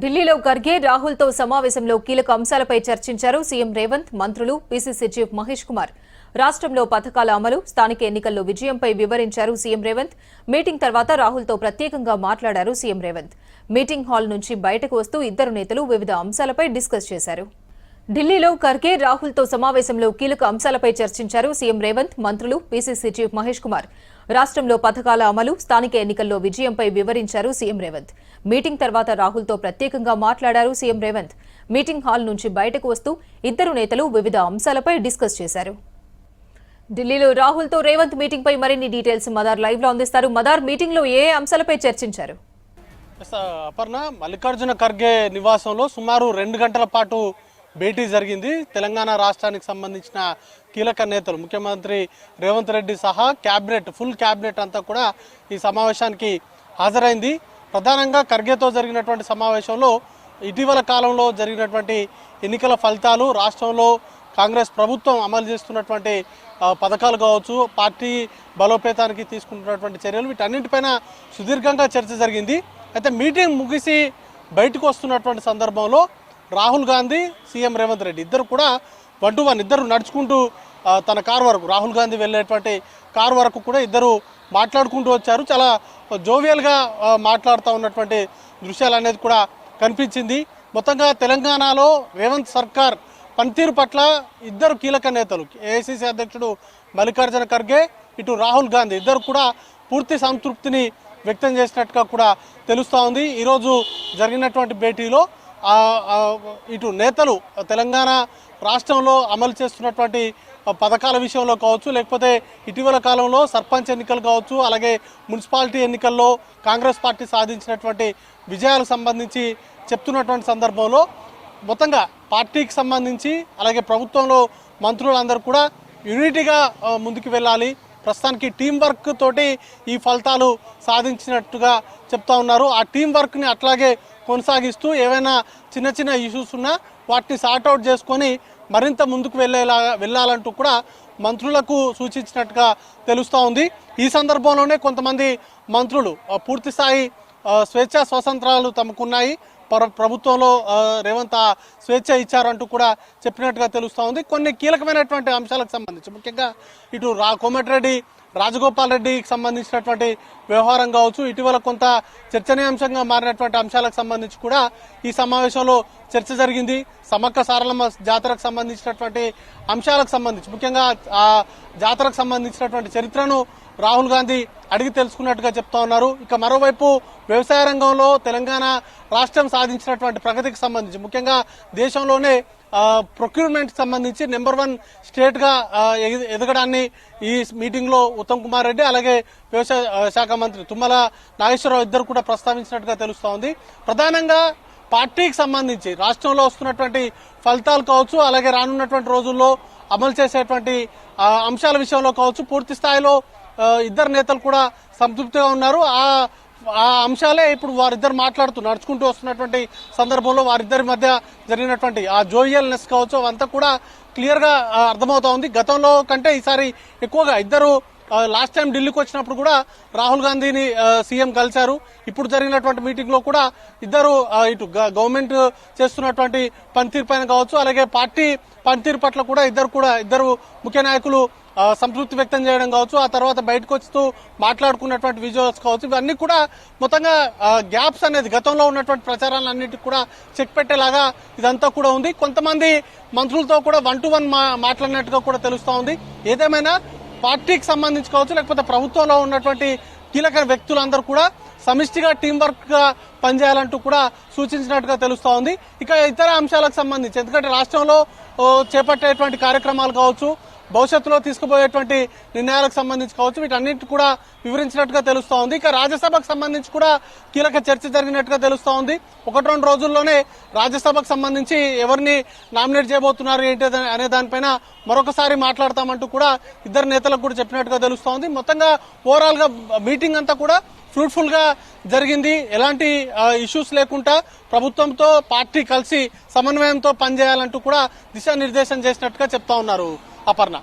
ఢిల్లీలో ఖర్గే రాహుల్తో సమావేశంలో కీలక అంశాలపై చర్చించారు సీఎం రేవంత్, మంత్రులు, పీసీసీ చీఫ్ మహేష్ కుమార్. రాష్ట్రంలో పథకాల అమలు, స్థానిక ఎన్నికల్లో విజయంపై వివరించారు సీఎం రేవంత్. మీటింగ్ తర్వాత రాహుల్తో ప్రత్యేకంగా మాట్లాడారు సీఎం రేవంత్. మీటింగ్ హాల్ నుంచి బయటకు వస్తూ ఇద్దరు నేతలు వివిధ అంశాలపై డిస్కస్ చేశారు. ఢిల్లీలో ఖర్గే రాహుల్తో సమావేశంలో కీలక అంశాలపై చర్చించారు సీఎం రేవంత్, మంత్రులు, పీసీసీ చీఫ్ మహేష్ కుమార్. రాష్ట్రంలో పథకాల అమలు, స్థానిక ఎన్నికల్లో విజయంపై వివరించారు సీఎం రేవంత్. మీటింగ్ తర్వాత రాహుల్తో ప్రత్యేకంగా మాట్లాడారు సీఎం రేవంత్. మీటింగ్ హాల్ నుంచి బయటకు వస్తూ ఇద్దరు నేతలు వివిధ అంశాలపై డిస్కస్ చేశారు. ఢిల్లీలో రాహుల్తో రేవంత్ మీటింగ్ పై మరిన్ని డీటెయిల్స్ మదార్ లైవ్ లో అందిస్తారు. మదార్, మీటింగ్ లో ఏ అంశాలపై చర్చించారు? అపర్ణ, మల్లికార్జున ఖర్గే నివాసంలో సుమారు 2 గంటల పాటు భేటీ జరిగింది. తెలంగాణ రాష్ట్రానికి సంబంధించిన కీలక నేతలు, ముఖ్యమంత్రి రేవంత్ రెడ్డి సహా ఫుల్ క్యాబినెట్ అంతా కూడా ఈ సమావేశానికి హాజరైంది. ప్రధానంగా ఖర్గేతో జరిగినటువంటి సమావేశంలో ఇటీవల కాలంలో జరిగినటువంటి ఎన్నికల ఫలితాలు, రాష్ట్రంలో కాంగ్రెస్ ప్రభుత్వం అమలు చేస్తున్నటువంటి పథకాలు కావచ్చు, పార్టీ బలోపేతానికి తీసుకుంటున్నటువంటి చర్యలు, వీటన్నింటిపైన సుదీర్ఘంగా చర్చ జరిగింది. అయితే మీటింగ్ ముగిసి బయటకు వస్తున్నటువంటి సందర్భంలో రాహుల్ గాంధీ, సీఎం రేవంత్ రెడ్డి ఇద్దరు కూడా 1-to-1 ఇద్దరు నడుచుకుంటూ తన కారు వరకు, రాహుల్ గాంధీ వెళ్ళేటువంటి కారు వరకు కూడా ఇద్దరు మాట్లాడుకుంటూ వచ్చారు. చాలా జోవియల్గా మాట్లాడుతూ ఉన్నటువంటి దృశ్యాలు అనేది కూడా కనిపించింది. మొత్తంగా తెలంగాణలో రేవంత్ సర్కార్ పనితీరు పట్ల ఇద్దరు కీలక నేతలు, ఏఐసీసీ అధ్యక్షుడు మల్లికార్జున ఖర్గే, ఇటు రాహుల్ గాంధీ ఇద్దరు కూడా పూర్తి సంతృప్తిని వ్యక్తం చేసినట్టుగా కూడా తెలుస్తూ ఉంది. ఈరోజు జరిగినటువంటి భేటీలో ఇటు నేతలు తెలంగాణ రాష్ట్రంలో అమలు చేస్తున్నటువంటి పథకాల విషయంలో కావచ్చు, లేకపోతే ఇటీవల కాలంలో సర్పంచ్ ఎన్నికలు కావచ్చు, అలాగే మున్సిపాలిటీ ఎన్నికల్లో కాంగ్రెస్ పార్టీ సాధించినటువంటి విజయాలకు సంబంధించి చెప్తున్నటువంటి సందర్భంలో మొత్తంగా పార్టీకి సంబంధించి అలాగే ప్రభుత్వంలో మంత్రులందరూ కూడా యూనిటీగా ముందుకు వెళ్ళాలి, ప్రస్తుతానికి టీం వర్క్ తోటి ఈ ఫలితాలు సాధించినట్టుగా చెప్తా ఉన్నారు. ఆ టీం వర్క్ని అట్లాగే కొనసాగిస్తూ ఏవైనా చిన్న చిన్న ఇష్యూస్ ఉన్నా వాటిని సార్ట్అవుట్ చేసుకొని మరింత ముందుకు వెళ్ళాలంటూ కూడా మంత్రులకు సూచించినట్టుగా తెలుస్తూ ఉంది. ఈ సందర్భంలోనే కొంతమంది మంత్రులు పూర్తి స్థాయి స్వేచ్ఛా స్వాతంత్రాలు తమకున్నాయి, ప్రభుత్వంలో రేవంత్ స్వేచ్ఛ ఇచ్చారంటూ కూడా చెప్పినట్టుగా తెలుస్తూ ఉంది. కొన్ని కీలకమైనటువంటి అంశాలకు సంబంధించి ముఖ్యంగా ఇటు కోమటిరెడ్డి రాజగోపాల్ రెడ్డికి సంబంధించినటువంటి వ్యవహారం కావచ్చు, ఇటీవల కొంత చర్చనీయాంశంగా మారినటువంటి అంశాలకు సంబంధించి కూడా ఈ సమావేశంలో చర్చ జరిగింది. సమ్మక్క సారలమ్మ జాతరకు సంబంధించినటువంటి అంశాలకు సంబంధించి ముఖ్యంగా ఆ జాతరకు సంబంధించినటువంటి చరిత్రను రాహుల్ గాంధీ అడిగి తెలుసుకున్నట్టుగా చెప్తా ఉన్నారు. ఇక మరోవైపు వ్యవసాయ రంగంలో తెలంగాణ రాష్ట్రం సాధించినటువంటి ప్రగతికి సంబంధించి ముఖ్యంగా దేశంలోనే ప్రొక్యూర్మెంట్ సంబంధించి నెంబర్ 1 స్టేట్గా ఎదగడాన్ని ఈ మీటింగ్లో ఉత్తమ్ కుమార్ రెడ్డి అలాగే వ్యవసాయ శాఖ మంత్రి తుమ్మల నాగేశ్వరరావు ఇద్దరు కూడా ప్రస్తావించినట్టుగా తెలుస్తూ ఉంది. ప్రధానంగా పార్టీకి సంబంధించి రాష్ట్రంలో వస్తున్నటువంటి ఫలితాలు కావచ్చు, అలాగే రానున్నటువంటి రోజుల్లో అమలు చేసేటువంటి అంశాల విషయంలో కావచ్చు, పూర్తి స్థాయిలో ఇద్దరు నేతలు కూడా సంతృప్తిగా ఉన్నారు. ఆ అంశాలే ఇప్పుడు వారిద్దరు నడుచుకుంటూ వస్తున్నటువంటి సందర్భంలో వారిద్దరి మధ్య జరిగినటువంటి ఆ జోవియల్నెస్ కావచ్చు అవంతా కూడా క్లియర్ గా అర్థమవుతా ఉంది. గతంలో కంటే ఈసారి ఎక్కువగా ఇద్దరు లాస్ట్ టైం ఢిల్లీకి వచ్చినప్పుడు కూడా రాహుల్ గాంధీని సీఎం కలిశారు. ఇప్పుడు జరిగినటువంటి మీటింగ్ లో కూడా ఇద్దరు ఇటు గవర్నమెంట్ చేస్తున్నటువంటి పనితీరు పైన కావచ్చు, అలాగే పార్టీ పనితీరు పట్ల కూడా ఇద్దరు ముఖ్య నాయకులు సంతృప్తి వ్యక్తం చేయడం కావచ్చు, ఆ తర్వాత బయటకు వస్తూ మాట్లాడుకున్నటువంటి విజువల్స్ కావచ్చు, ఇవన్నీ కూడా మొత్తంగా గ్యాప్స్ అనేది గతంలో ఉన్నటువంటి ప్రచారాలన్నింటికి కూడా చెక్ పెట్టేలాగా ఇదంతా కూడా ఉంది. కొంతమంది మంత్రులతో కూడా 1-to-1 మాట్లాడినట్టుగా కూడా తెలుస్తూ ఉంది. ఏదేమైనా పార్టీకి సంబంధించి కావచ్చు, లేకపోతే ప్రభుత్వంలో ఉన్నటువంటి కీలక వ్యక్తులందరూ కూడా సమిష్టిగా టీం వర్క్ గా పనిచేయాలంటూ కూడా సూచించినట్టుగా తెలుస్తూ ఉంది. ఇక ఇతర అంశాలకు సంబంధించి ఎందుకంటే రాష్ట్రంలో చేపట్టేటువంటి కార్యక్రమాలు కావచ్చు, భవిష్యత్తులో తీసుకుపోయేటువంటి నిర్ణయాలకు సంబంధించి కావచ్చు, వీటన్నిటి కూడా వివరించినట్టుగా తెలుస్తూ ఉంది. ఇక రాజ్యసభకు సంబంధించి కూడా కీలక చర్చ జరిగినట్టుగా తెలుస్తూ ఉంది. 1-2 రోజుల్లోనే రాజ్యసభకు సంబంధించి ఎవరిని నామినేట్ చేయబోతున్నారు ఏంటి అనే దానిపైన మరొకసారి మాట్లాడతామంటూ కూడా ఇద్దరు నేతలకు కూడా చెప్పినట్టుగా తెలుస్తూ ఉంది. మొత్తంగా ఓవరాల్ గా మీటింగ్ అంతా కూడా ఫ్రూట్ఫుల్ గా జరిగింది. ఎలాంటి ఇష్యూస్ లేకుండా ప్రభుత్వంతో పార్టీ కలిసి సమన్వయంతో పనిచేయాలంటూ కూడా దిశానిర్దేశం చేసినట్టుగా చెప్తా ఉన్నారు అపర్ణ.